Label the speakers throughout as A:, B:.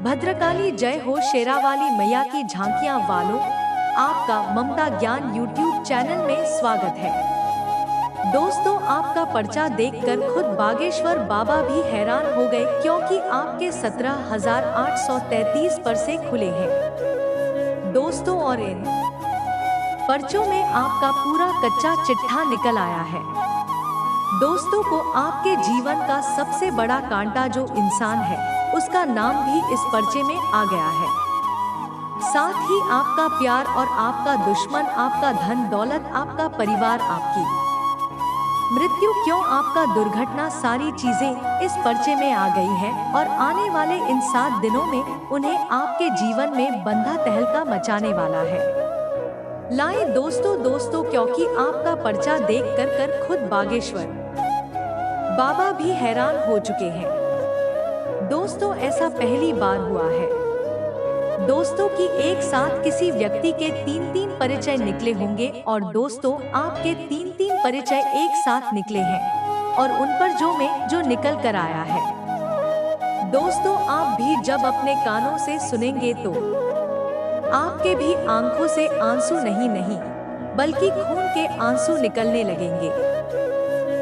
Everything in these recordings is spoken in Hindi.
A: भद्रकाली जय हो, शेरावाली मैया की झांकियां वालों, आपका ममता ज्ञान यूट्यूब चैनल में स्वागत है। दोस्तों, आपका पर्चा देखकर खुद बागेश्वर बाबा भी हैरान हो गए, क्योंकि आपके 17,833 पर्चे खुले हैं। दोस्तों, और इन पर्चों में आपका पूरा कच्चा चिट्ठा निकल आया है। दोस्तों को आपके जीवन का सबसे बड़ा कांटा जो इंसान है, उसका नाम भी इस पर्चे में आ गया है। साथ ही आपका प्यार और आपका दुश्मन, आपका धन दौलत, आपका परिवार, आपकी मृत्यु, क्यों आपका दुर्घटना, सारी चीजें इस पर्चे में आ गई है। और आने वाले इन 7 दिनों में उन्हें आपके जीवन में बंधा तहलका मचाने वाला है। लाए दोस्तों, क्योंकि आपका पर्चा देख कर खुद बागेश्वर बाबा भी हैरान हो चुके हैं। दोस्तों, ऐसा पहली बार हुआ है दोस्तों कि एक साथ किसी व्यक्ति के 3 परिचय निकले होंगे। और दोस्तों, आपके 3 परिचय एक साथ निकले हैं और उन पर जो निकल कर आया है। दोस्तों, आप भी जब अपने कानों से सुनेंगे तो आपके भी आंखों से आंसू नहीं बल्कि खून के आंसू निकलने लगेंगे।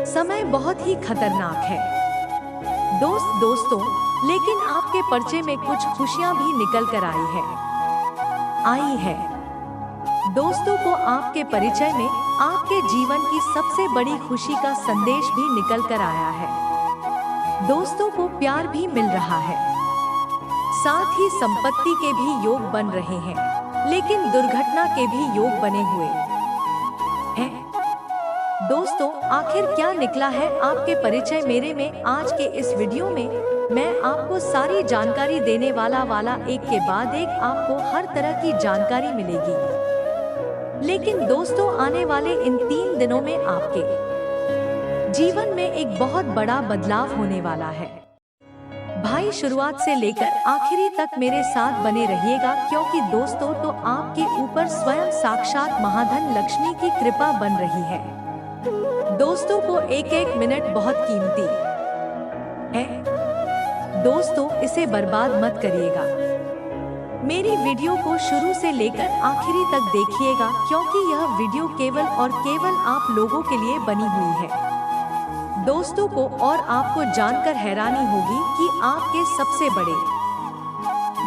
A: समय बहुत ही खतरनाक है दोस्तों, लेकिन आपके पर्चे में कुछ खुशियां भी निकल कर आई है। दोस्तों को आपके परिचय में आपके जीवन की सबसे बड़ी खुशी का संदेश भी निकल कर आया है। दोस्तों को प्यार भी मिल रहा है, साथ ही संपत्ति के भी योग बन रहे हैं, लेकिन दुर्घटना के भी योग बने हुए हैं। दोस्तों, आखिर क्या निकला है आपके परिचय मेरे में? आज के इस वीडियो में मैं आपको सारी जानकारी देने वाला एक के बाद एक आपको हर तरह की जानकारी मिलेगी। लेकिन दोस्तों, आने वाले इन 3 दिनों में आपके जीवन में एक बहुत बड़ा बदलाव होने वाला है। भाई, शुरुआत से लेकर आखिरी तक मेरे साथ बने रहिएगा, क्योंकि दोस्तों तो आपके ऊपर स्वयं साक्षात महाधन लक्ष्मी की कृपा बन रही है। दोस्तों को एक मिनट बहुत कीमती है। दोस्तों, इसे बर्बाद मत करिएगा। मेरी वीडियो को शुरू से लेकर आखिरी तक देखिएगा, क्योंकि यह वीडियो केवल और केवल आप लोगों के लिए बनी हुई है। दोस्तों को और आपको जानकर हैरानी होगी कि आपके सबसे बड़े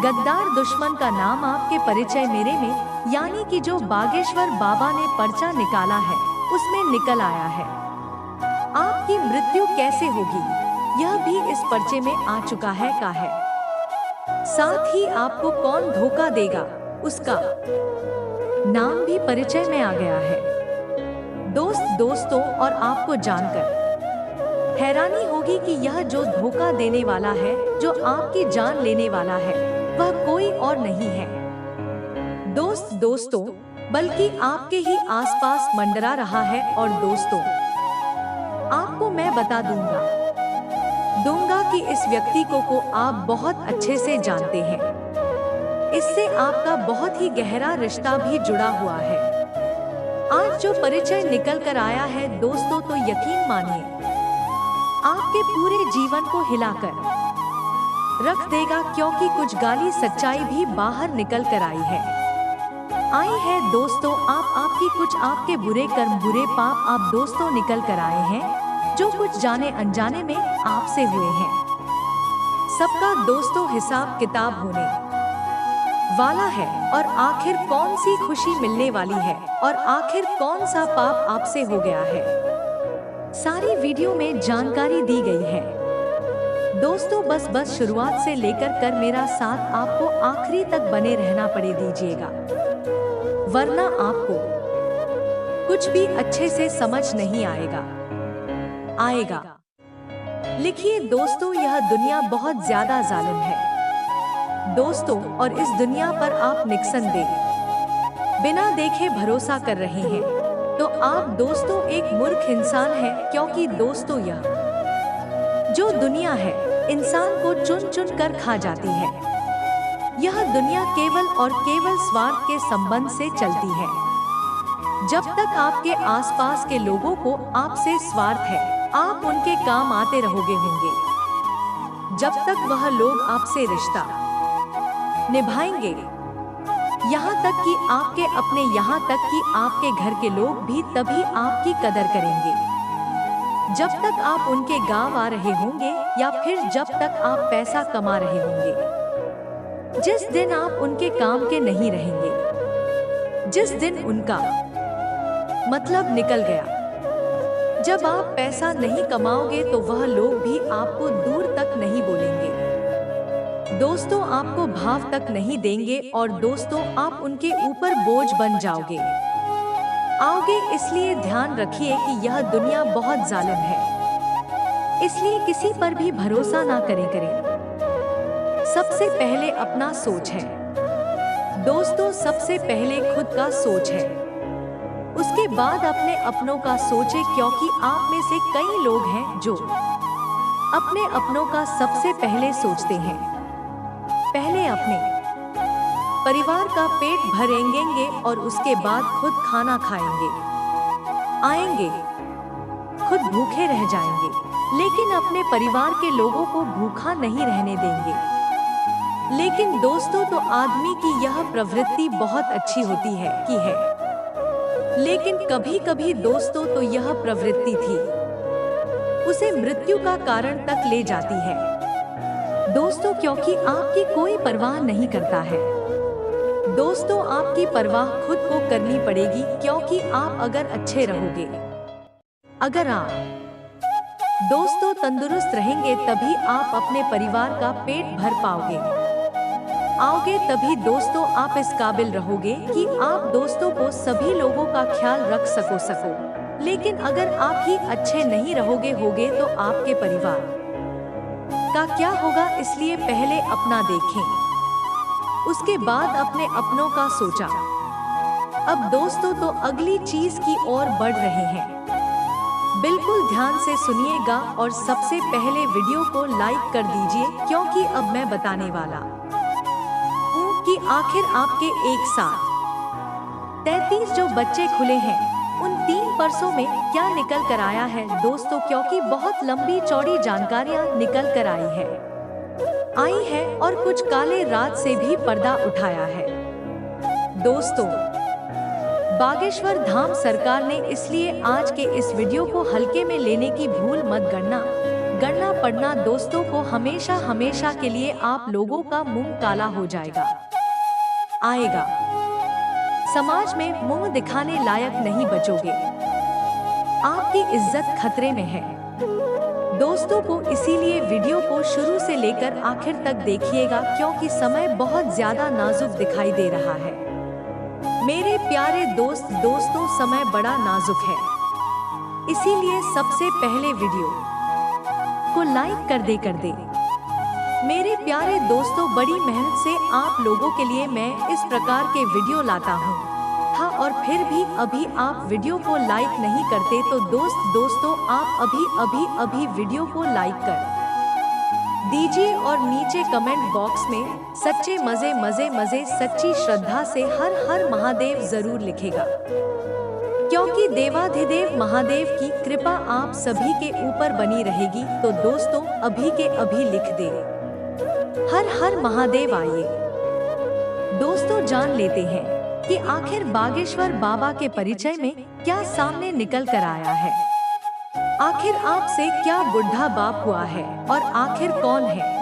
A: गद्दार दुश्मन का नाम आपके परिचय मेरे में, यानी कि जो बागेश्वर बाबा ने पर्चा निकाला है, उसमें निकल आया है। आपकी मृत्यु कैसे होगी, यह भी इस पर्चे में आ चुका है का है। साथ ही आपको कौन धोखा देगा, उसका नाम भी परिचय में आ गया है। दोस्तों, और आपको जानकर हैरानी होगी कि यह जो धोखा देने वाला है, जो आपकी जान लेने वाला है, वह कोई और नहीं है दोस्तों, बल्कि आपके ही आसपास मंडरा रहा है। और दोस्तों, आपको मैं बता दूंगा कि इस व्यक्ति को आप बहुत अच्छे से जानते हैं। इससे आपका बहुत ही गहरा रिश्ता भी जुड़ा हुआ है। आज जो परिचय निकल कर आया है दोस्तों, तो यकीन मानिए आपके पूरे जीवन को हिलाकर रख देगा, क्योंकि कुछ गाली सच्चाई भी बाहर निकल कर आई है। दोस्तों, आपकी कुछ आपके बुरे कर्म, बुरे पाप आप दोस्तों निकल कर आए हैं, जो कुछ जाने अनजाने में आपसे हुए हैं। सबका दोस्तों हिसाब किताब होने वाला है, और आखिर कौन सी खुशी मिलने वाली है, और आखिर कौन सा पाप आपसे हो गया है, सारी वीडियो में जानकारी दी गई है। दोस्तों, बस शुरुआत से लेकर मेरा साथ आपको आखिरी तक बने रहना पड़े दीजिएगा, वरना आपको कुछ भी अच्छे से समझ नहीं आएगा। लिखिए दोस्तों, यह दुनिया बहुत ज्यादा जालिम है दोस्तों, और इस दुनिया पर आप बिना देखे भरोसा कर रहे हैं, तो आप दोस्तों एक मूर्ख इंसान हैं, क्योंकि दोस्तों यह जो दुनिया है, इंसान को चुन कर खा जाती है। यह दुनिया केवल और केवल स्वार्थ के संबंध से चलती है। जब तक आपके आसपास के लोगों को आपसे स्वार्थ है, आप उनके काम आते रहोगे। जब तक वह लोग आपसे रिश्ता निभाएंगे। यहाँ तक कि आपके अपने, यहाँ तक कि आपके घर के लोग भी तभी आपकी कदर करेंगे जब तक आप उनके गांव आ रहे होंगे या फिर जब तक आप पैसा कमा रहे होंगे। जिस दिन आप उनके काम के नहीं रहेंगे, जिस दिन उनका मतलब निकल गया, जब आप पैसा नहीं कमाओगे तो वह लोग भी आपको दूर तक नहीं बोलेंगे। दोस्तों आपको भाव तक नहीं देंगे और दोस्तों आप उनके ऊपर बोझ बन जाओगे। इसलिए ध्यान रखिए कि यह दुनिया बहुत जालिम है, इसलिए किसी पर भी भरोसा ना करें। सबसे पहले अपना सोच है दोस्तों, सबसे पहले खुद का सोच है, उसके बाद अपने अपनों का सोचे, क्योंकि आप में से कई लोग हैं जो अपने अपनों का सबसे पहले सोचते हैं। पहले अपने परिवार का पेट भरेंगे और उसके बाद खुद खाना खाएंगे, आएंगे, खुद भूखे रह जाएंगे, लेकिन अपने परिवार के लोगों को भूखा नहीं रहने देंगे। लेकिन दोस्तों तो आदमी की यह प्रवृत्ति बहुत अच्छी होती है लेकिन कभी-कभी दोस्तों तो यह प्रवृत्ति थी उसे मृत्यु का कारण तक ले जाती है दोस्तों, क्योंकि आपकी कोई परवाह नहीं करता है। दोस्तों आपकी परवाह खुद को करनी पड़ेगी, क्योंकि आप अगर अच्छे रहोगे, अगर आप दोस्तों तंदुरुस्त रहेंगे तभी आप अपने परिवार का पेट भर आओगे तभी दोस्तों आप इस काबिल रहोगे कि आप दोस्तों को सभी लोगों का ख्याल रख सको। लेकिन अगर आप ही अच्छे नहीं रहोगे तो आपके परिवार का क्या होगा? इसलिए पहले अपना देखें, उसके बाद अपने अपनों का सोचा। अब दोस्तों तो अगली चीज की ओर बढ़ रहे हैं, बिल्कुल ध्यान से सुनिएगा और सबसे पहले वीडियो को लाइक कर दीजिए, क्योंकि अब मैं बताने वाला हूँ कि आखिर आपके एक साथ 33 जो बच्चे खुले हैं उन 3 परसों में क्या निकल कर आया है दोस्तों, क्योंकि बहुत लंबी चौड़ी जानकारियाँ निकल कर आई है और कुछ काले रात से भी पर्दा उठाया है। दोस्तों बागेश्वर धाम सरकार ने इसलिए आज के इस वीडियो को हल्के में लेने की भूल मत गणना पड़ना दोस्तों को हमेशा के लिए आप लोगों का मुंह काला हो आएगा, समाज में मुंह दिखाने लायक नहीं बचोगे, आपकी इज्जत खतरे में है। दोस्तों को इसीलिए वीडियो को शुरू से लेकर आखिर तक देखिएगा, क्योंकि समय बहुत ज्यादा नाजुक दिखाई दे रहा है। मेरे प्यारे दोस्तों समय बड़ा नाजुक है, इसीलिए सबसे पहले वीडियो को लाइक कर दे। मेरे प्यारे दोस्तों बड़ी मेहनत से आप लोगों के लिए मैं इस प्रकार के वीडियो लाता हूँ और फिर भी अभी आप वीडियो को लाइक नहीं करते तो दोस्तों आप अभी वीडियो को लाइक कर दीजिए और नीचे कमेंट बॉक्स में सच्चे मजे सच्ची श्रद्धा से हर हर महादेव जरूर लिखेगा, क्योंकि देवाधिदेव महादेव की कृपा आप सभी के ऊपर बनी रहेगी। तो दोस्तों अभी के अभी लिख दे हर हर महादेव। आइए दोस्तों जान लेते हैं कि आखिर बागेश्वर बाबा के परिचय में क्या सामने निकल कर आया है। आखिर आपसे क्या बुढ़ा बाप हुआ है और आखिर कौन है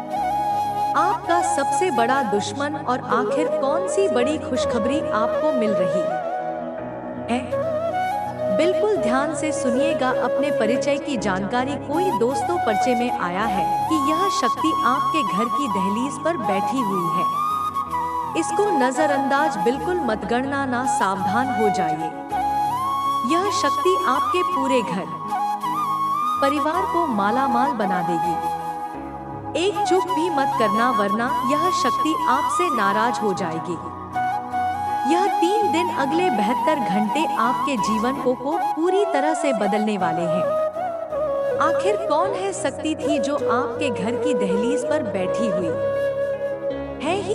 A: आपका सबसे बड़ा दुश्मन, और आखिर कौन सी बड़ी खुशखबरी आपको मिल रही है। बिल्कुल ध्यान से सुनिएगा। अपने परिचय की जानकारी कोई दोस्तों पर्चे में आया है कि यह शक्ति आपके घर की दहलीज पर बैठी हुई है, इसको नजरअंदाज बिल्कुल मत करना, ना सावधान हो जाइए। यह शक्ति आपके पूरे घर परिवार को मालामाल बना देगी। एक चूक भी मत करना, वरना यह शक्ति आपसे नाराज हो जाएगी। यह 3 दिन अगले 72 घंटे आपके जीवन को पूरी तरह से बदलने वाले हैं। आखिर कौन है शक्ति थी जो आपके घर की दहलीज पर बैठी हुई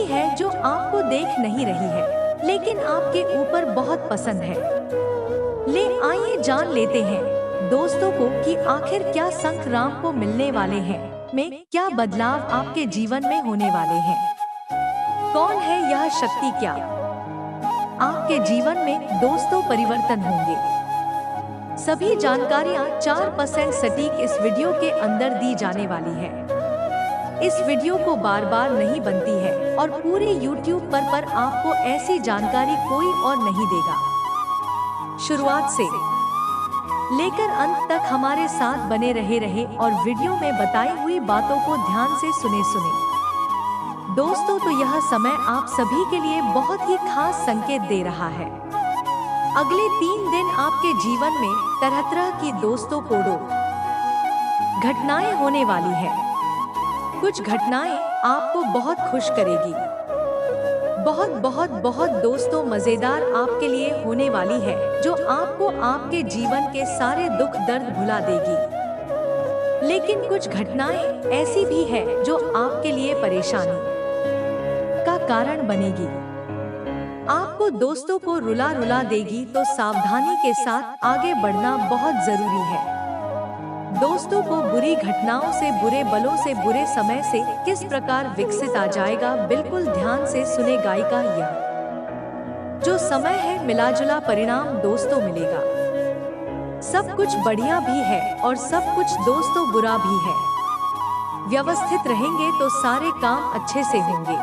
A: है जो आपको देख नहीं रही है, लेकिन आपके ऊपर बहुत पसंद है। ले आइए जान लेते हैं दोस्तों को कि आखिर क्या संक्रांत को मिलने वाले हैं, में क्या बदलाव आपके जीवन में होने वाले हैं। कौन है यह शक्ति? क्या आपके जीवन में दोस्तों परिवर्तन होंगे? सभी जानकारियां 4% सटीक इस वीडियो के अंदर दी जाने वाली है। इस वीडियो को बार बार नहीं बनती है और पूरे YouTube पर आपको ऐसी जानकारी कोई और नहीं देगा। शुरुआत से लेकर अंत तक हमारे साथ बने रहे और वीडियो में बताई हुई बातों को ध्यान से सुने। दोस्तों, तो यह समय आप सभी के लिए बहुत ही खास संकेत दे रहा है। अगले 3 दिन आपके जीवन में तरह-तरह की दोस्तों कोडो घटनाएं होने वाली है। कुछ घटनाएं आपको बहुत खुश करेगी। बहुत दोस्तों मजेदार आपके लिए होने वाली है, जो आपको आपके जीवन के सारे दुख दर्द भुला देगी। लेकिन कुछ घटनाएं ऐसी भी है जो आपके लिए परेशानी का कारण बनेगी। आपको दोस्तों को रुला देगी, तो सावधानी के साथ आगे बढ़ना बहुत जरूरी है। दोस्तों को बुरी घटनाओं से, बुरे बलों से, बुरे समय से किस प्रकार विकसित आ जाएगा, बिल्कुल ध्यान से सुने गायिका। यह जो समय है, मिलाजुला परिणाम दोस्तों मिलेगा। सब कुछ बढ़िया भी है और सब कुछ दोस्तों बुरा भी है। व्यवस्थित रहेंगे तो सारे काम अच्छे से होंगे।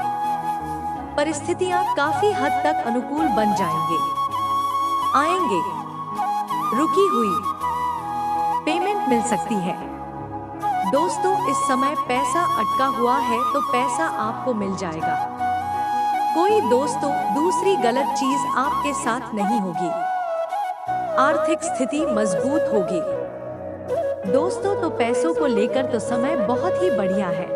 A: परिस्थितियां काफी हद तक अनुकूल बन आएंगे। रुकी हुई पेमेंट मिल सकती है। दोस्तों, इस समय पैसा अटका हुआ है तो पैसा आपको मिल जाएगा। कोई दोस्तों दूसरी गलत चीज आपके साथ नहीं होगी। आर्थिक स्थिति मजबूत होगी। दोस्तों, तो पैसों को लेकर तो समय बहुत ही बढ़िया है।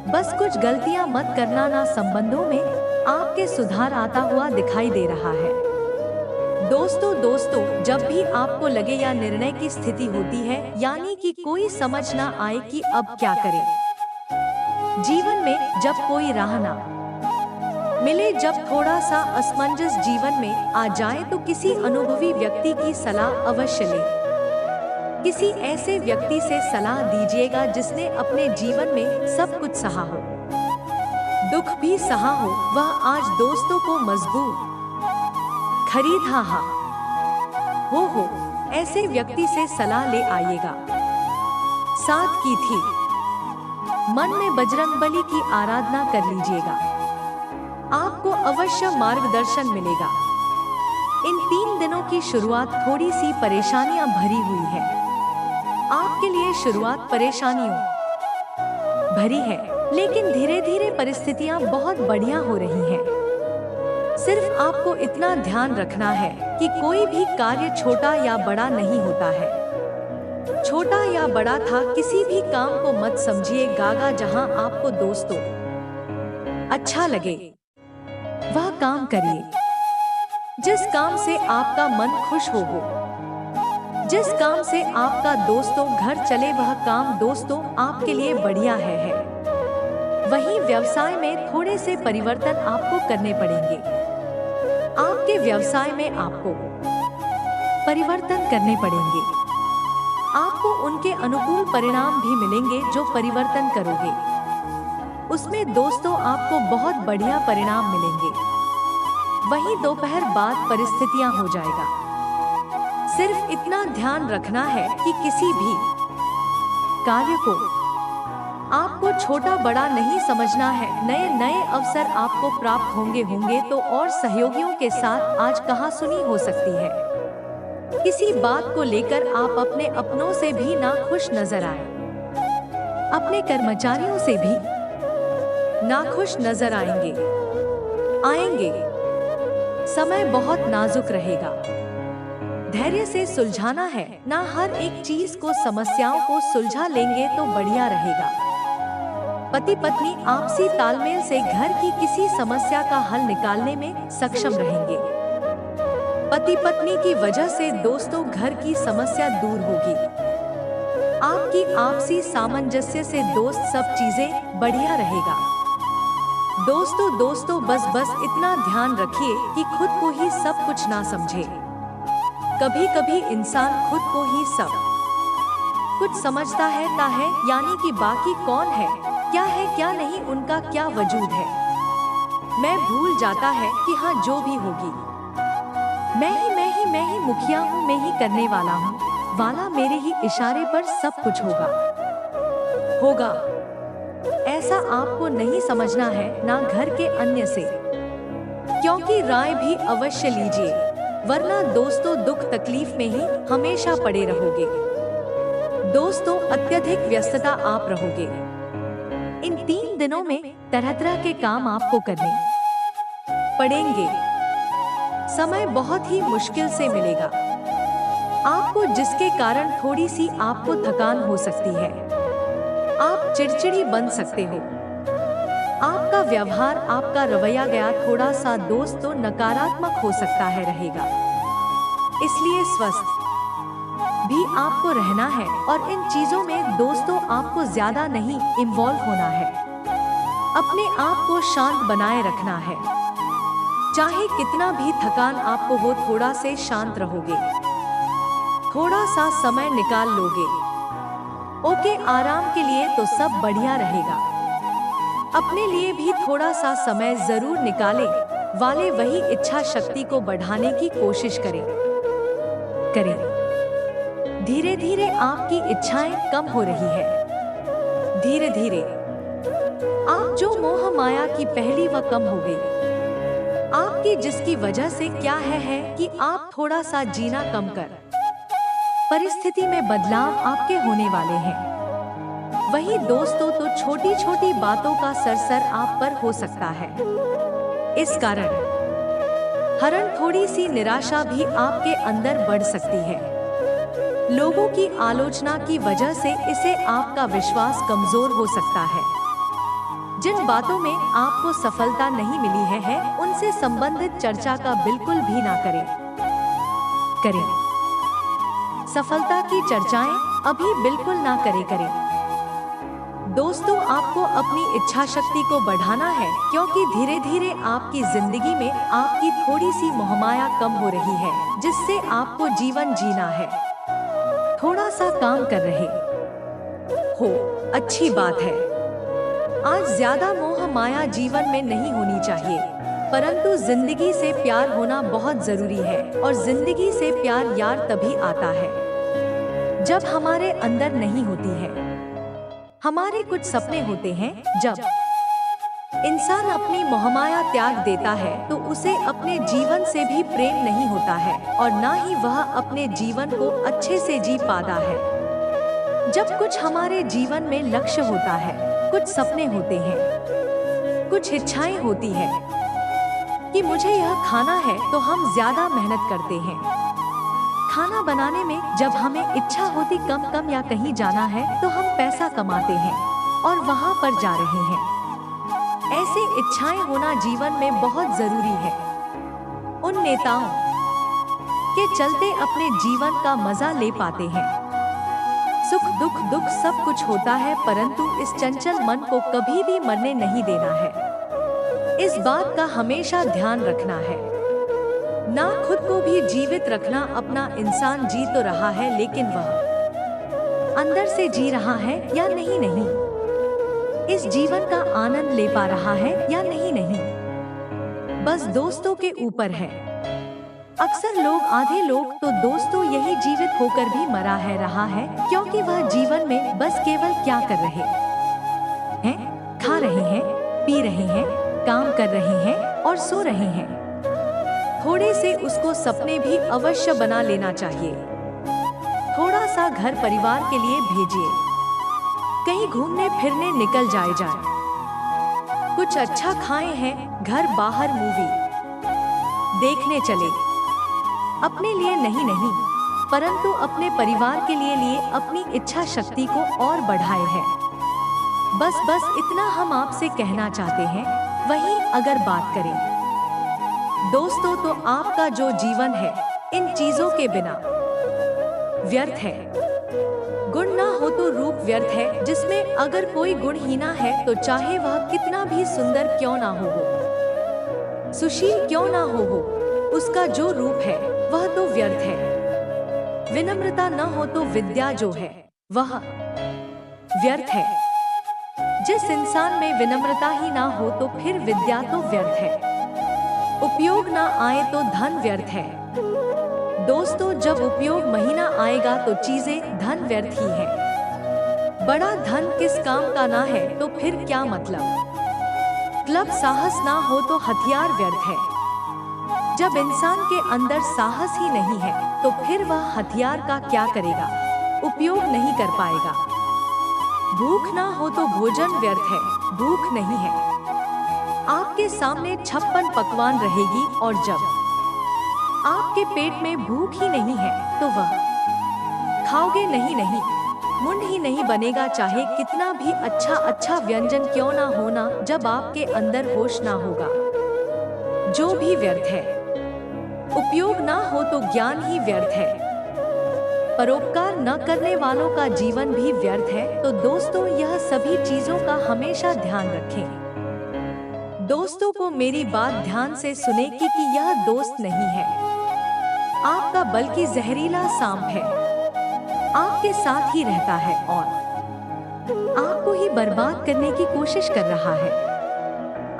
A: बस कुछ गलतियां मत करना, ना संबंधों में आपके सुधार आता हुआ दिखाई दे रहा है। दोस्तों, जब भी आपको लगे या निर्णय की स्थिति होती है, यानी कि कोई समझ ना आए कि अब क्या करें, जीवन में जब कोई राह ना मिले, जब थोड़ा सा असमंजस जीवन में आ जाए, तो किसी अनुभवी व्यक्ति की सलाह अवश्य लें। किसी ऐसे व्यक्ति से सलाह दीजिएगा जिसने अपने जीवन में सब कुछ सहा हो, दुख भी सहा हो। वह आज दोस्तों को मजबूत खरीद हो ऐसे व्यक्ति से सलाह ले आइएगा। साथ की थी मन में बजरंगबली की आराधना कर लीजिएगा। आपको अवश्य मार्गदर्शन मिलेगा। इन 3 दिनों की शुरुआत थोड़ी सी परेशानियां भरी हुई है। आपके लिए शुरुआत परेशानियों भरी है, लेकिन धीरे धीरे परिस्थितियां बहुत बढ़िया हो रही हैं। सिर्फ आपको इतना ध्यान रखना है कि कोई भी कार्य छोटा या बड़ा नहीं होता है। छोटा या बड़ा था, किसी भी काम को मत समझिए गागा। जहां आपको दोस्तों अच्छा लगे वह काम करिए। जिस काम से आपका मन खुश हो, जिस काम से आपका दोस्तों घर चले, वह काम दोस्तों आपके लिए बढ़िया है। वहीं व्यवसाय में थोड़े से परिवर्तन आपको करने पड़ेंगे। आपके व्यवसाय में आपको परिवर्तन करने पड़ेंगे। आपको उनके अनुकूल परिणाम भी मिलेंगे जो परिवर्तन करोगे, उसमें दोस्तों आपको बहुत बढ़िया परिणाम मिलेंगे। वहीं दोपहर बाद परिस्थितियां हो जाएगा। सिर्फ इतना ध्यान रखना है कि किसी भी कार्य को आपको छोटा बड़ा नहीं समझना है। नए अवसर आपको प्राप्त होंगे तो और सहयोगियों के साथ आज कहासुनी हो सकती है। किसी बात को लेकर आप अपने अपनों से भी नाखुश नजर आए, अपने कर्मचारियों से भी नाखुश नजर आएंगे। समय बहुत नाजुक रहेगा। धैर्य से सुलझाना है, ना हर एक चीज को, समस्याओं को सुलझा लेंगे तो बढ़िया रहेगा। पति पत्नी आपसी तालमेल से घर की किसी समस्या का हल निकालने में सक्षम रहेंगे। पति पत्नी की वजह से दोस्तों घर की समस्या दूर होगी। आपकी आपसी सामंजस्य से दोस्त सब चीजें बढ़िया रहेगा। दोस्तों बस इतना ध्यान रखिए कि खुद को ही सब कुछ ना समझे। कभी कभी इंसान खुद को ही सब कुछ समझता है, यानी कि बाकी कौन है क्या नहीं, उनका क्या वजूद है। मैं भूल जाता है कि हाँ जो भी होगी मैं ही मुखिया हूँ, मैं ही करने वाला हूँ वाला, मेरे ही इशारे पर सब कुछ होगा। ऐसा आपको नहीं समझना है, ना घर के अन्य से, क्योंकि राय भी अवश्य लीजिए, वरना दोस्तों दुख तकलीफ में ही हमेशा पड़े रहोगे। दोस्तों अत्यधिक व्यस्तता आप रहोगे। इन 3 दिनों में तरह तरह के काम आपको करने पड़ेंगे। समय बहुत ही मुश्किल से मिलेगा आपको, जिसके कारण थोड़ी सी आपको थकान हो सकती है। आप चिड़चिड़ी बन सकते हो। आपका व्यवहार, आपका रवैया गया थोड़ा सा दोस्तों नकारात्मक हो सकता है रहेगा। इसलिए स्वस्थ भी आपको रहना है और इन चीजों में दोस्तों आपको ज्यादा नहीं इन्वॉल्व होना है। अपने आप को शांत बनाए रखना है। चाहे कितना भी थकान आपको हो, थोड़ा से शांत रहोगे, थोड़ा सा समय निकाल लोगे, ओके आराम के लिए, तो सब बढ़िया रहेगा। अपने लिए भी थोड़ा सा समय जरूर निकालें, वाले वही इच्छा शक्ति को बढ़ाने की कोशिश करें। धीरे धीरे आपकी इच्छाएं कम हो रही है। धीरे धीरे आप जो मोह माया की पहली वह कम हो गई आपकी, जिसकी वजह से क्या है कि आप थोड़ा सा जीना कम कर, परिस्थिति में बदलाव आपके होने वाले हैं। वही दोस्तों तो छोटी छोटी बातों का सरसर आप पर हो सकता है। इस कारण हरण थोड़ी सी निराशा भी आपके अंदर बढ़ सकती है। लोगों की आलोचना की वजह से इसे आपका विश्वास कमजोर हो सकता है। जिन बातों में आपको सफलता नहीं मिली है उनसे संबंधित चर्चा का बिल्कुल भी ना करें। सफलता की चर्चाएं अभी बिल्कुल ना करें। दोस्तों आपको अपनी इच्छा शक्ति को बढ़ाना है, क्योंकि धीरे धीरे आपकी जिंदगी में आपकी थोड़ी सी मोहमाया कम हो रही है, जिससे आपको जीवन जीना है। थोड़ा सा काम कर रहे हो, अच्छी बात है। आज ज्यादा मोह माया जीवन में नहीं होनी चाहिए, परंतु जिंदगी से प्यार होना बहुत जरूरी है। और जिंदगी से प्यार यार तभी आता है जब हमारे अंदर नहीं होती है। हमारे कुछ सपने होते हैं। जब इंसान अपनी मोहमाया त्याग देता है तो उसे अपने जीवन से भी प्रेम नहीं होता है और ना ही वह अपने जीवन को अच्छे से जी पाता है। जब कुछ हमारे जीवन में लक्ष्य होता है, कुछ सपने होते हैं, कुछ इच्छाएं होती है कि मुझे यह खाना है, तो हम ज्यादा मेहनत करते हैं। खाना बनाने में जब हमें इच्छा होती कम या कहीं जाना है तो हम पैसा कमाते हैं और वहां पर जा रहे हैं। ऐसे इच्छाएं होना जीवन में बहुत जरूरी है। उन नेताओं के चलते अपने जीवन का मजा ले पाते हैं। सुख दुख सब कुछ होता है, परंतु इस चंचल मन को कभी भी मरने नहीं देना है। इस बात का हमेशा ध्यान रखना है। ना खुद को भी जीवित रखना। अपना इंसान जी तो रहा है, लेकिन वह अंदर से जी रहा है या नहीं, इस जीवन का आनंद ले पा रहा है या नहीं, बस दोस्तों के ऊपर है। अक्सर लोग, आधे लोग तो दोस्तों यही जीवित होकर भी मरा है रहा है, क्योंकि वह जीवन में बस केवल क्या कर रहे हैं, खा रहे हैं, पी रहे हैं, काम कर रहे हैं और सो रहे हैं। थोड़े से उसको सपने भी अवश्य बना लेना चाहिए। थोड़ा सा घर परिवार के लिए भेजिए, कहीं घूमने फिरने निकल जाए। कुछ अच्छा खाए हैं, घर बाहर मूवी देखने चले। अपने लिए नहीं, परंतु अपने परिवार के लिए अपनी इच्छा शक्ति को और बढ़ाए है। बस इतना हम आपसे कहना चाहते हैं। वहीं अगर बात करें दोस्तों, तो आपका जो जीवन है इन चीजों के बिना व्यर्थ है। गुण ना हो तो रूप व्यर्थ है, जिसमें अगर कोई गुणहीना है तो चाहे वह कितना भी सुंदर क्यों ना हो, सुशील क्यों ना हो, उसका जो रूप है वह तो व्यर्थ है। विनम्रता न हो तो विद्या जो है वह व्यर्थ है। जिस इंसान में विनम्रता ही ना हो तो फिर विद्या तो व्यर्थ है। उपयोग ना आए तो धन व्यर्थ है। दोस्तों, जब उपयोग महीना आएगा तो चीजें धन व्यर्थ ही है। बड़ा धन किस काम का ना है तो फिर क्या मतलब। क्लब साहस ना हो तो हथियार व्यर्थ है। जब इंसान के अंदर साहस ही नहीं है तो फिर वह हथियार का क्या करेगा, उपयोग नहीं कर पाएगा। भूख ना हो तो भोजन व्यर्थ है, भूख नहीं है। आपके सामने 56 पकवान रहेगी और जब आपके पेट में भूख ही नहीं है तो वह खाओगे नहीं। मुंड ही नहीं बनेगा, चाहे कितना भी अच्छा व्यंजन क्यों ना होना, जब आपके अंदर होश ना होगा। जो भी व्यर्थ है। उपयोग ना हो तो ज्ञान ही व्यर्थ है। परोपकार न करने वालों का जीवन भी व्यर्थ है। तो दोस्तों, यह सभी चीजों का हमेशा ध्यान रखें। दोस्तों को मेरी बात ध्यान से सुने कि यह दोस्त नहीं है आपका, बल्कि जहरीला सांप है। आपके साथ ही रहता है और आपको ही बर्बाद करने की कोशिश कर रहा है।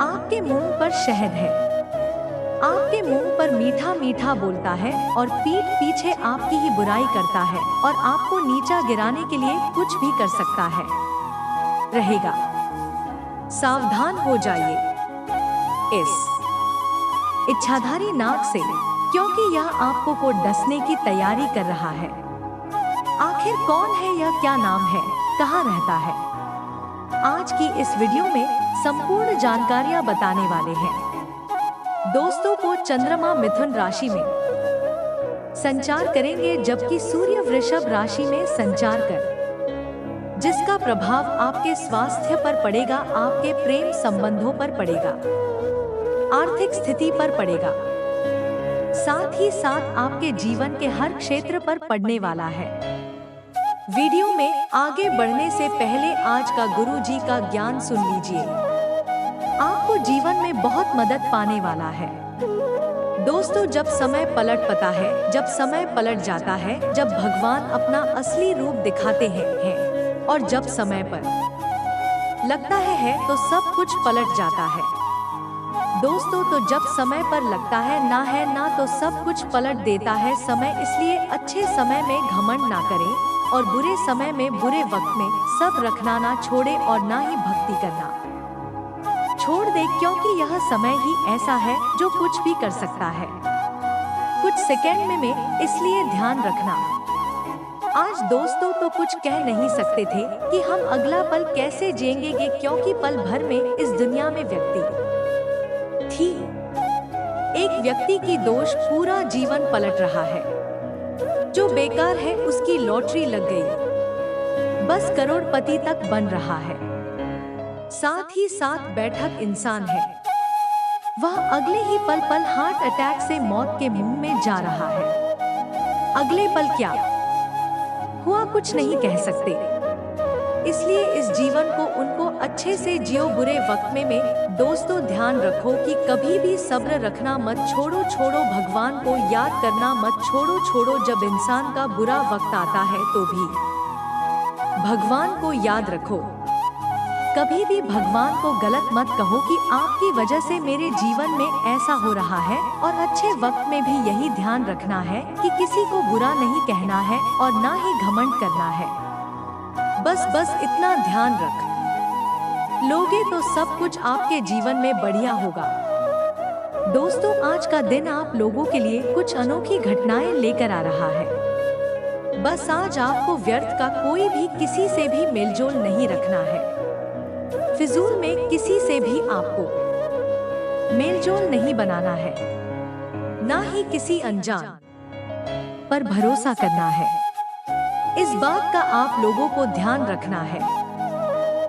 A: आपके मुंह पर शहद है, आपके मुंह पर मीठा मीठा बोलता है और पीठ पीछे आपकी ही बुराई करता है और आपको नीचा गिराने के लिए कुछ भी कर सकता है। रहेगा, सावधान हो जाइए इस इच्छाधारी नाग से, क्योंकि यह आपको को डसने की तैयारी कर रहा है। आखिर कौन है यह, क्या नाम है, कहाँ रहता है? आज की इस वीडियो में संपूर्ण जानकारियां बताने वाले हैं। दोस्तों को चंद्रमा मिथुन राशि में संचार करेंगे, जबकि सूर्य वृषभ राशि में संचार कर, जिसका प्रभाव आपके स्वास्थ्य पर पड़ेगा, आपके प्रेम संबंधों पर पड़ेगा, आर्थिक स्थिति पर पड़ेगा, साथ ही साथ आपके जीवन के हर क्षेत्र पर पड़ने वाला है। वीडियो में आगे बढ़ने से पहले आज का गुरु जी का ज्ञान सुन लीजिए, आपको जीवन में बहुत मदद पाने वाला है। दोस्तों, जब समय पलट पता है, जब समय पलट जाता है, जब भगवान अपना असली रूप दिखाते हैं और जब समय पर लगता है तो सब कुछ पलट जाता है। दोस्तों, तो जब समय पर लगता है ना तो सब कुछ पलट देता है समय। इसलिए अच्छे समय में घमंड ना करें और बुरे समय में, बुरे वक्त में सब रखना ना छोड़े और ना ही भक्ति करना छोड़ दे, क्योंकि यह समय ही ऐसा है जो कुछ भी कर सकता है कुछ सेकंड में। इसलिए ध्यान रखना। आज दोस्तों तो कुछ कह नहीं सकते थे कि हम अगला पल कैसे जिएंगे, क्योंकि पल भर में इस दुनिया में व्यक्ति थी। एक व्यक्ति की दोष पूरा जीवन पलट रहा है। जो बेकार है उसकी लॉटरी लग गई, बस करोड़पति तक बन रहा है। साथ ही साथ बैठक इंसान है, वह अगले ही पल हार्ट अटैक से मौत के मुंह में जा रहा है। अगले पल क्या हुआ कुछ नहीं कह सकते। इसलिए इस जीवन को उनको अच्छे से जियो बुरे वक्त में। दोस्तों, ध्यान रखो कि कभी भी सब्र रखना मत छोड़ो। भगवान को याद करना मत छोड़ो। जब इंसान का बुरा वक्त आता है तो भी भगवान को याद रखो। कभी भी भगवान को गलत मत कहो कि आपकी वजह से मेरे जीवन में ऐसा हो रहा है। और अच्छे वक्त में भी यही ध्यान रखना है कि किसी को बुरा नहीं कहना है और ना ही घमंड करना है। बस इतना ध्यान रख लोगे तो सब कुछ आपके जीवन में बढ़िया होगा। दोस्तों, आज का दिन आप लोगों के लिए कुछ अनोखी घटनाएं लेकर आ रहा है। बस आज आपको व्यर्थ का कोई भी किसी से भी मेलजोल नहीं रखना है। फिजूल में किसी से भी आपको मेलजोल नहीं बनाना है, ना ही किसी अनजान पर भरोसा करना है। इस बात का आप लोगों को ध्यान रखना है।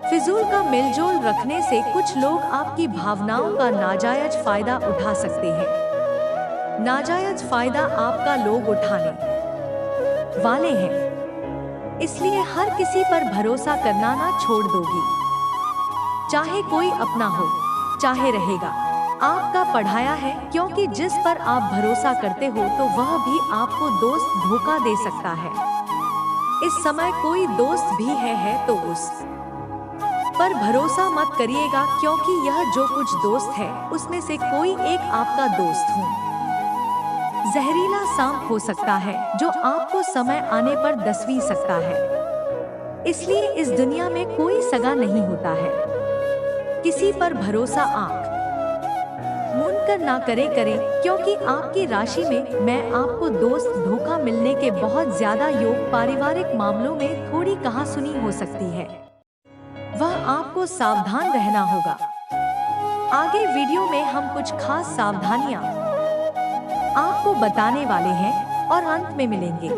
A: फिजूल का मेलजोल रखने से कुछ लोग आपकी भावनाओं का नाजायज फायदा उठा सकते हैं। नाजायज फायदा आपका लोग उठाने वाले हैं, इसलिए हर किसी पर भरोसा करना ना छोड़ दोगी। चाहे कोई अपना हो, चाहे रहेगा आपका पढ़ाया है, क्योंकि जिस पर आप भरोसा करते हो तो वह भी आपको दोस्त धोखा दे सकता है। इस समय कोई दोस्त भी है तो उस पर भरोसा मत करिएगा, क्योंकि यह जो कुछ दोस्त है उसमें से कोई एक आपका दोस्त हो। जहरीला सांप हो सकता है जो आपको समय आने पर दस भी सकता है। इसलिए इस दुनिया में कोई सगा नहीं होता है। किसी पर भरोसा आंख मूंद कर ना करें, क्योंकि आपकी राशि में मैं आपको दोस्त धोखा मिलने के बहुत ज्यादा योग पारिवारिक मामलों में थोड़ी कहासुनी हो सकती है। वह आपको सावधान रहना होगा। आगे वीडियो में हम कुछ खास सावधानियां आपको बताने वाले हैं और अंत में मिलेंगे।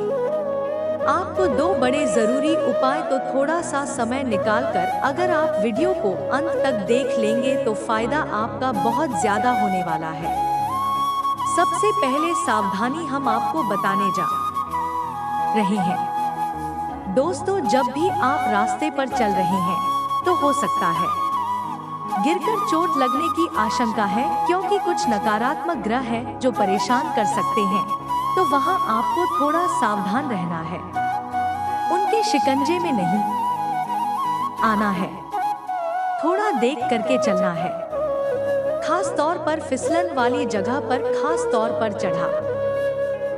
A: आपको दो बड़े जरूरी उपाय, तो थोड़ा सा समय निकालकर अगर आप वीडियो को अंत तक देख लेंगे तो फायदा आपका बहुत ज्यादा होने वाला है। सबसे पहले सावधानी हम आपको बताने जा रहे हैं। दोस्तों, जब भी आप रास्ते पर चल रहे हैं तो हो सकता है गिरकर चोट लगने की आशंका है, क्योंकि कुछ नकारात्मक ग्रह हैं जो परेशान कर सकते हैं, तो वहां आपको थोड़ा सावधान रहना है। उनके शिकंजे में नहीं आना है, थोड़ा देख करके चलना है। खास तौर पर फिसलन वाली जगह पर खास तौर पर चढ़ा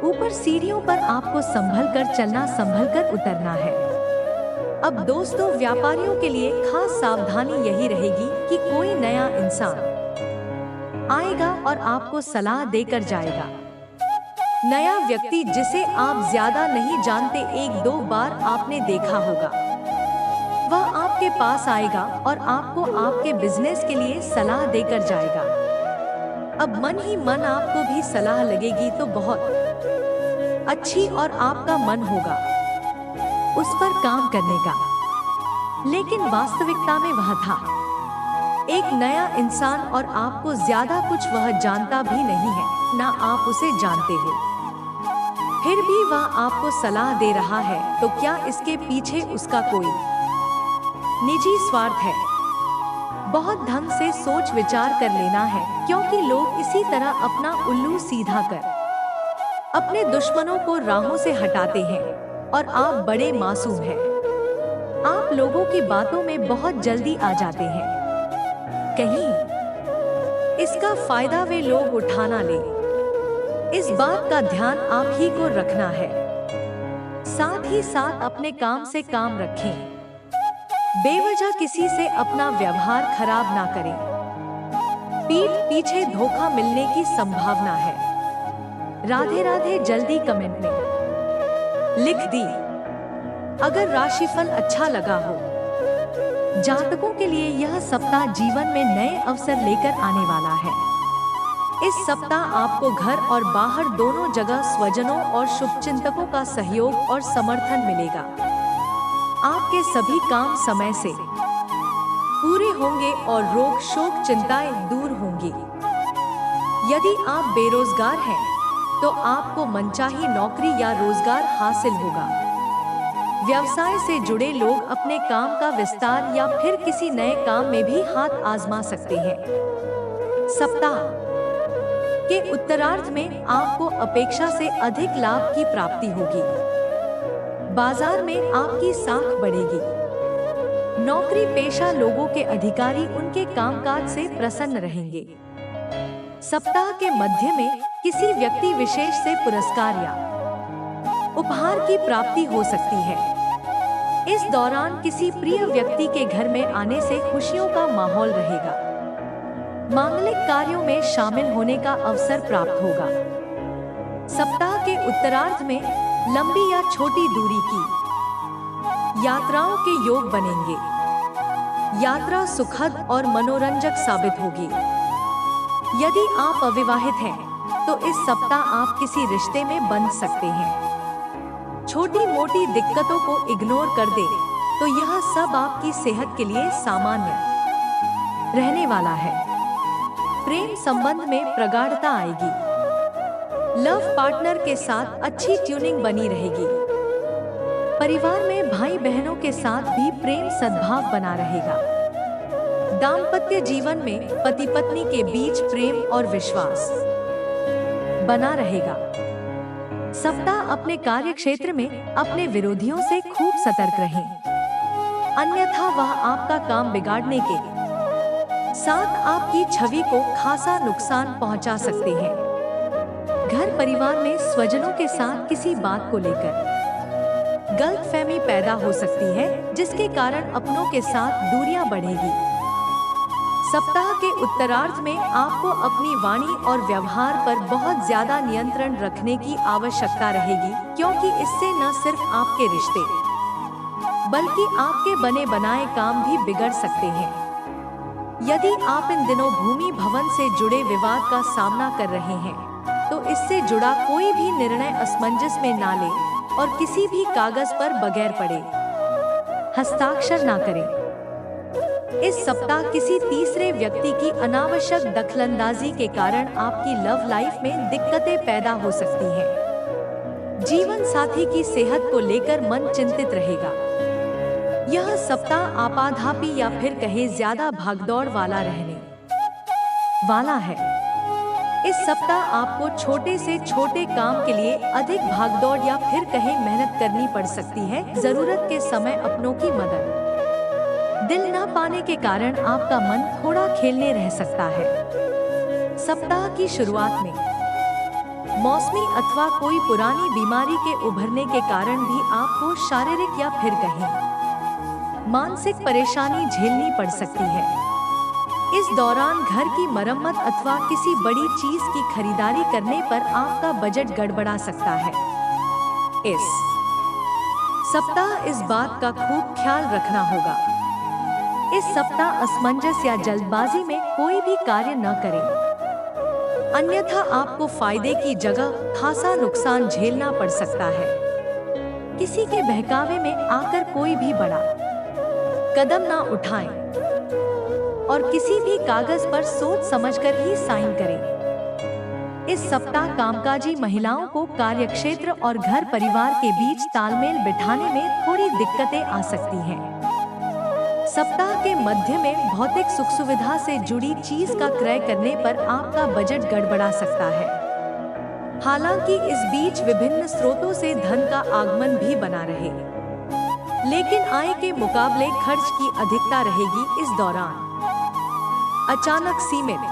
A: ऊपर सीढ़ियों पर आपको संभल कर चलना, संभल कर उतरना है। अब दोस्तों, व्यापारियों के लिए खास सावधानी यही रहेगी कि कोई नया इंसान आएगा और आपको सलाह देकर जाएगा। नया व्यक्ति जिसे आप ज्यादा नहीं जानते, एक दो बार आपने देखा होगा, वह आपके पास आएगा और आपको आपके बिजनेस के लिए सलाह देकर जाएगा। अब मन ही मन आपको भी सलाह लगेगी तो बहुत अच्छी, और आपका मन होगा उस पर काम करने का। लेकिन वास्तविकता में वह था एक नया इंसान, और आपको ज्यादा कुछ वह जानता भी नहीं है, ना आप उसे जानते हो। फिर भी वह आपको सलाह दे रहा है, तो क्या इसके पीछे उसका कोई निजी स्वार्थ है? बहुत ढंग से सोच विचार कर लेना है, क्योंकि लोग इसी तरह अपना उल्लू सीधा कर अपने दुश्मनों को राहों से हटाते हैं, और आप बड़े मासूम हैं। आप लोगों की बातों में बहुत जल्दी आ जाते हैं, कहीं इसका फायदा वे लोग उठा ना ले। इस बात का ध्यान आप ही को रखना है। साथ ही साथ अपने काम से काम रखें। बेवजह किसी से अपना व्यवहार खराब ना करें। पीठ पीछे धोखा मिलने की संभावना है। राधे राधे जल्दी कमेंट में लिख दी। अगर राशिफल अच्छा लगा हो, जातकों के लिए यह सप्ताह जीवन में नए अवसर लेकर आने वाला है। इस सप्ताह आपको घर और बाहर दोनों जगह स्वजनों और शुभचिंतकों का सहयोग और समर्थन मिलेगा। आपके सभी काम समय से पूरे होंगे और रोग शोक चिंताएं दूर होंगी। यदि आप बेरोजगार हैं तो आपको मनचाही नौकरी या रोजगार हासिल होगा। व्यवसाय से जुड़े लोग अपने काम का विस्तार या फिर किसी नए काम में भी हाथ आजमा सकते हैं। सप्ताह के उत्तरार्ध में आपको अपेक्षा से अधिक लाभ की प्राप्ति होगी। बाजार में आपकी साख बढ़ेगी। नौकरी पेशा लोगों के अधिकारी उनके कामकाज से प्रसन्न रहेंगे। सप्ताह के मध्य में किसी व्यक्ति विशेष से पुरस्कार या उपहार की प्राप्ति हो सकती है। इस दौरान किसी प्रिय व्यक्ति के घर में आने से खुशियों का माहौल रहेगा। मांगलिक कार्यों में शामिल होने का अवसर प्राप्त होगा। सप्ताह के उत्तरार्ध में लंबी या छोटी दूरी की यात्राओं के योग बनेंगे। यात्रा सुखद और मनोरंजक साबित होगी। यदि आप अविवाहित हैं तो इस सप्ताह आप किसी रिश्ते में बंध सकते हैं। छोटी मोटी दिक्कतों को इग्नोर कर दें तो यह सब आपकी सेहत के लिए सामान्य रहने वाला है। प्रेम संबंध में प्रगाढ़ता आएगी। लव पार्टनर के साथ अच्छी ट्यूनिंग बनी रहेगी। परिवार में भाई बहनों के साथ भी प्रेम सद्भाव बना रहेगा। दाम्पत्य जीवन में पति पत्नी के बीच प्रेम और विश्वास बना रहेगा। सप्ताह अपने कार्य क्षेत्र में अपने विरोधियों से खूब सतर्क रहें। अन्यथा वह आपका काम बिगाड़ने के साथ आपकी छवि को खासा नुकसान पहुंचा सकते हैं। घर परिवार में स्वजनों के साथ किसी बात को लेकर गलतफहमी पैदा हो सकती है, जिसके कारण अपनों के साथ दूरियां बढ़ेगी। सप्ताह के उत्तरार्ध में आपको अपनी वाणी और व्यवहार पर बहुत ज्यादा नियंत्रण रखने की आवश्यकता रहेगी, क्योंकि इससे न सिर्फ आपके रिश्ते बल्कि आपके बने बनाए काम भी बिगड़ सकते हैं। यदि आप इन दिनों भूमि भवन से जुड़े विवाद का सामना कर रहे हैं, तो इससे जुड़ा कोई भी निर्णय असमंजस में ना लें और किसी भी कागज पर बगैर पढ़े हस्ताक्षर ना करें। इस सप्ताह किसी तीसरे व्यक्ति की अनावश्यक दखलंदाजी के कारण आपकी लव लाइफ में दिक्कतें पैदा हो सकती हैं। जीवन साथी की सेहत को लेकर मन चिंतित रहेगा। यह सप्ताह आपाधापी या फिर कहे ज्यादा भागदौड़ वाला रहने वाला है। इस सप्ताह आपको छोटे से छोटे काम के लिए अधिक भागदौड़ या फिर कहे मेहनत करनी पड़ सकती है। जरूरत के समय अपनों की मदद दिल न पाने के कारण आपका मन थोड़ा खेलने रह सकता है। सप्ताह की शुरुआत में मौसमी अथवा कोई पुरानी बीमारी के उभरने के कारण भी आपको शारीरिक या फिर कहें मानसिक परेशानी झेलनी पड़ सकती है। इस दौरान घर की मरम्मत अथवा किसी बड़ी चीज की खरीदारी करने पर आपका बजट गड़बड़ा सकता है। इस सप्ताह इस बात का खूब ख्याल रखना होगा। इस सप्ताह असमंजस या जल्दबाजी में कोई भी कार्य न करें, अन्यथा आपको फायदे की जगह खासा नुकसान झेलना पड़ सकता है। किसी के बहकावे में आकर कोई भी बड़ा कदम ना उठाएं और किसी भी कागज पर सोच समझकर ही साइन करें। इस सप्ताह कामकाजी महिलाओं को कार्यक्षेत्र और घर परिवार के बीच तालमेल बिठाने में थोड़ी दिक्कतें आ सकती हैं। सप्ताह के मध्य में भौतिक सुख सुविधा से जुड़ी चीज का क्रय करने पर आपका बजट गड़बड़ा सकता है। हालांकि इस बीच विभिन्न स्रोतों से धन का आगमन भी बना रहे, लेकिन आय के मुकाबले खर्च की अधिकता रहेगी। इस दौरान अचानक सीमित